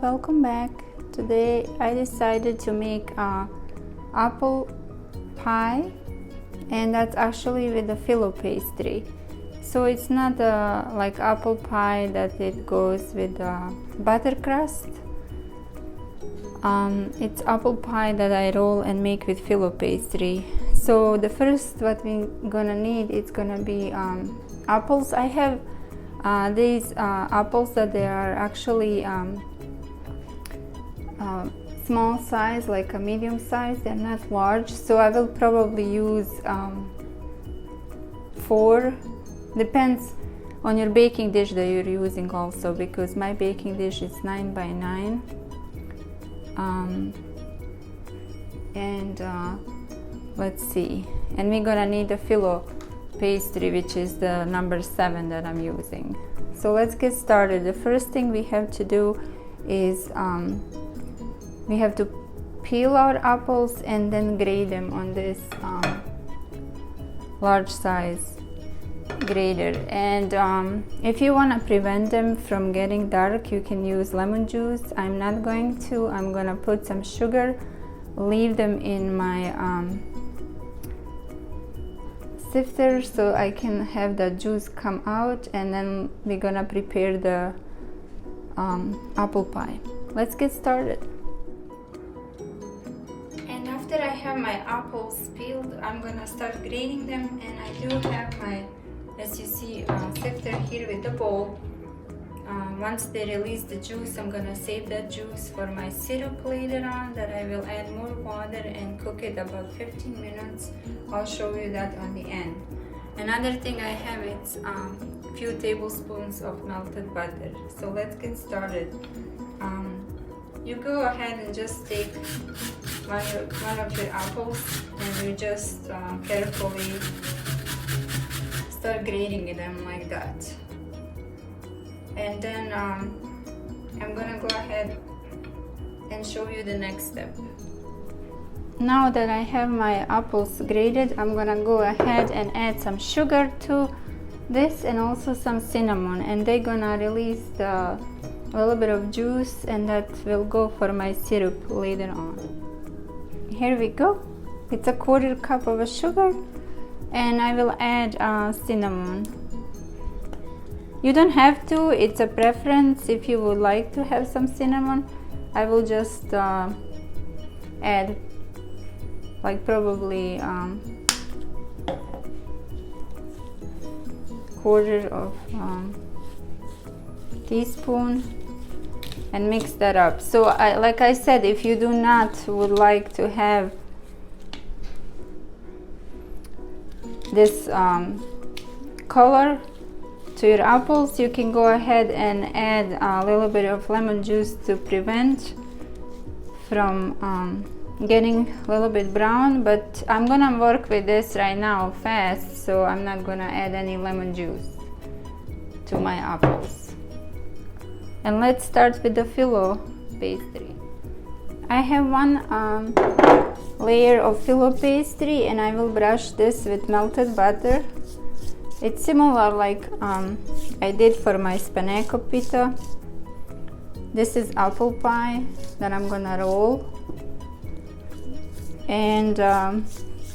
welcome back. Today I decided to make apple pie, and that's actually with the Phyllo pastry. So it's not like apple pie that it goes with butter crust. It's apple pie that I roll and make with Phyllo pastry. So the first what we're gonna need, it's gonna be apples. I have these apples that they are actually small size, like a medium size. They're not large, so I will probably use 4. Depends on your baking dish that you're using also, because my baking dish is 9 by 9. Let's see, and we're gonna need the Phyllo pastry, which is the number 7 that I'm using. So let's get started. The first thing we have to do is we have to peel our apples and then grate them on this large size grater. And if you want to prevent them from getting dark, you can use lemon juice. I'm not going to. I'm gonna put some sugar, leave them in my sifter so I can have the juice come out, and then we're gonna prepare the apple pie. Let's get started. And after I have my apples peeled, I'm gonna start grating them, and I do have my, as you see, sifter here with the bowl. Once they release the juice, I'm gonna save that juice for my syrup later on, that I will add more water and cook it about 15 minutes. I'll show you that on the end. Another thing I have is a few tablespoons of melted butter. So let's get started. You go ahead and just take one of your apples, and you just carefully start grating them like that. And then I'm gonna go ahead and show you the next step. Now that I have my apples grated, I'm gonna go ahead and add some sugar to this and also some cinnamon, and they're gonna release a little bit of juice, and that will go for my syrup later on. Here we go. It's a 1/4 cup of sugar, and I will add cinnamon. You don't have to, it's a preference. If you would like to have some cinnamon, I will just add like probably 1/4 of teaspoon, and mix that up. So like I said, if you do not would like to have this color to your apples, you can go ahead and add a little bit of lemon juice to prevent from getting a little bit brown. But I'm gonna work with this right now fast, so I'm not gonna add any lemon juice to my apples. And let's start with the Phyllo pastry. I have one layer of Phyllo pastry, and I will brush this with melted butter. It's similar like I did for my spinaco pita. This is apple pie that I'm gonna roll. And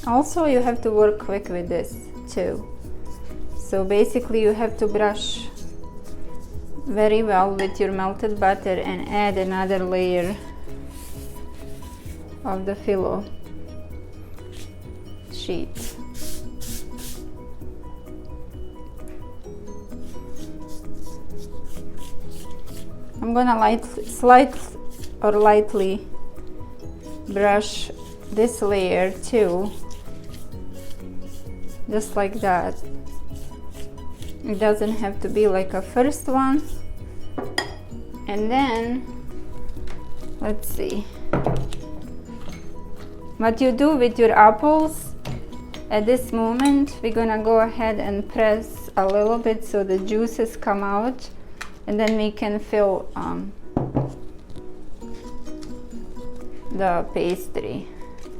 also you have to work quick with this too. So basically you have to brush very well with your melted butter and add another layer of the Phyllo sheet. I'm gonna lightly brush this layer too, just like that. It doesn't have to be like a first one. And then let's see what you do with your apples. At this moment, we're gonna go ahead and press a little bit so the juices come out, and then we can fill the pastry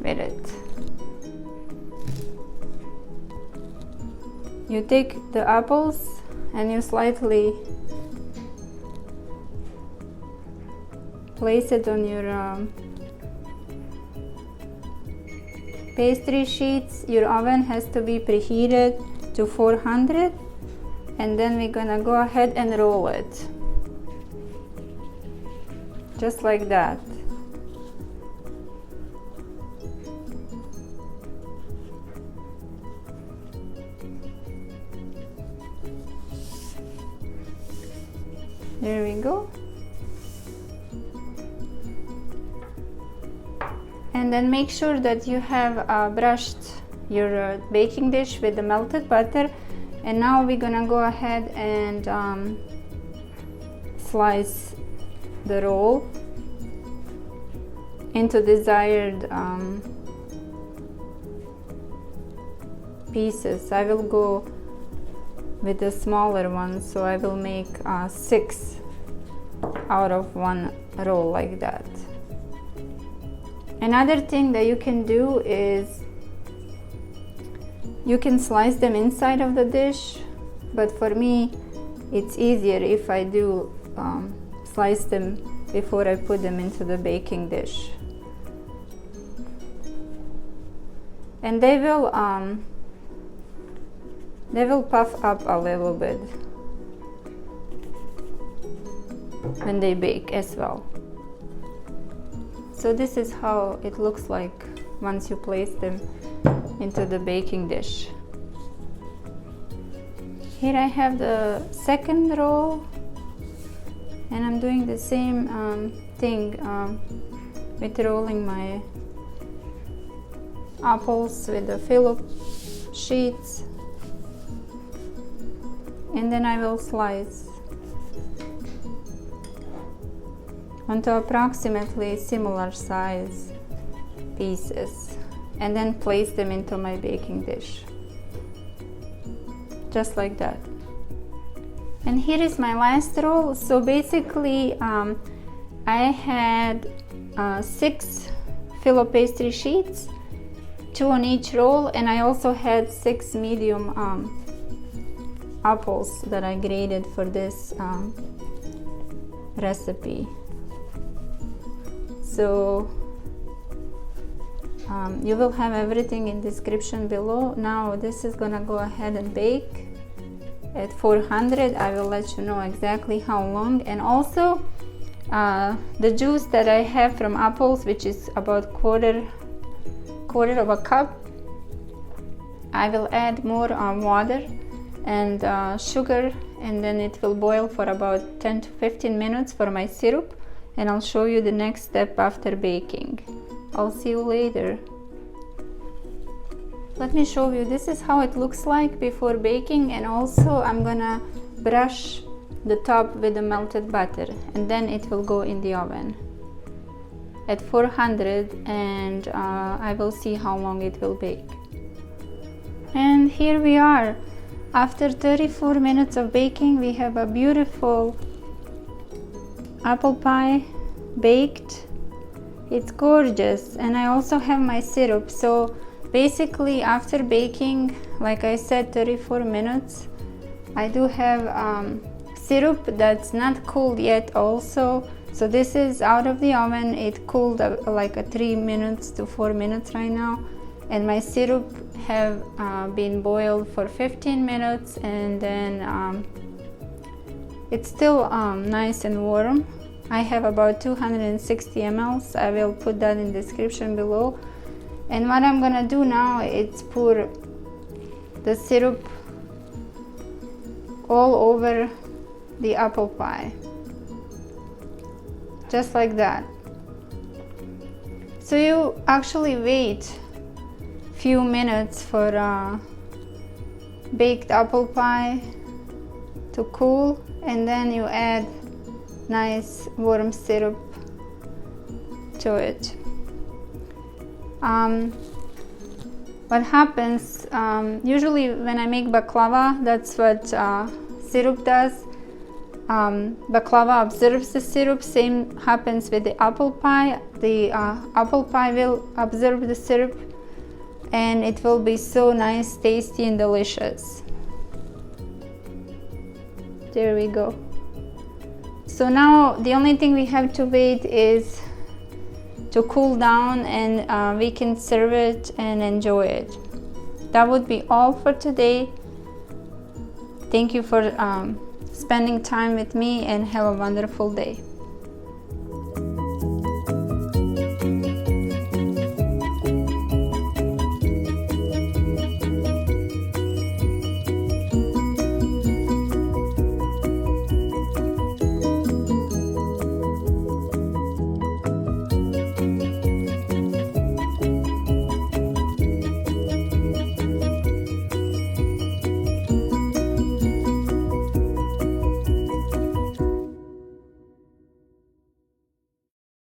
with it. You take the apples and you slightly place it on your pastry sheets. Your oven has to be preheated to 400, and then we're gonna go ahead and roll it just like that. There we go. And then make sure that you have brushed your baking dish with the melted butter. And now we're gonna go ahead and slice the roll into desired pieces. I will go with the smaller one, so I will make 6 out of one roll like that. Another thing that you can do is you can slice them inside of the dish, but for me it's easier if I do slice them before I put them into the baking dish. And they will puff up a little bit when they bake as well. So this is how it looks like once you place them into the baking dish. Here I have the second roll, and I'm doing the same thing with rolling my apples with the Phyllo sheets, and then I will slice onto approximately similar size pieces, and then place them into my baking dish just like that. And here is my last roll. So basically I had 6 Phyllo pastry sheets, 2 on each roll, and I also had 6 medium apples that I grated for this recipe. So you will have everything in description below. Now this is gonna go ahead and bake at 400. I will let you know exactly how long. And also the juice that I have from apples, which is about quarter of a cup, I will add more water and sugar, and then it will boil for about 10 to 15 minutes for my syrup, and I'll show you the next step after baking. I'll see you later. Let me show you, this is how it looks like before baking, and also I'm gonna brush the top with the melted butter, and then it will go in the oven at 400, and I will see how long it will bake. And here we are. After 34 minutes of baking, we have a beautiful apple pie baked. It's gorgeous. And I also have my syrup. So basically after baking, like I said, 34 minutes, I do have syrup that's not cooled yet also. So this is out of the oven. It cooled like 3 minutes to 4 minutes right now, and my syrup have been boiled for 15 minutes, and then it's still nice and warm. I have about 260 ml. I will put that in the description below. And what I'm gonna do now is pour the syrup all over the apple pie, just like that. So you actually wait few minutes for baked apple pie to cool, and then you add nice warm syrup to it. What happens usually when I make baklava, that's what syrup does. Baklava absorbs the syrup. Same happens with the apple pie. The apple pie will absorb the syrup, and it will be so nice, tasty, and delicious. There we go. So now the only thing we have to wait is to cool down, and we can serve it and enjoy it. That would be all for today. Thank you for spending time with me, and have a wonderful day.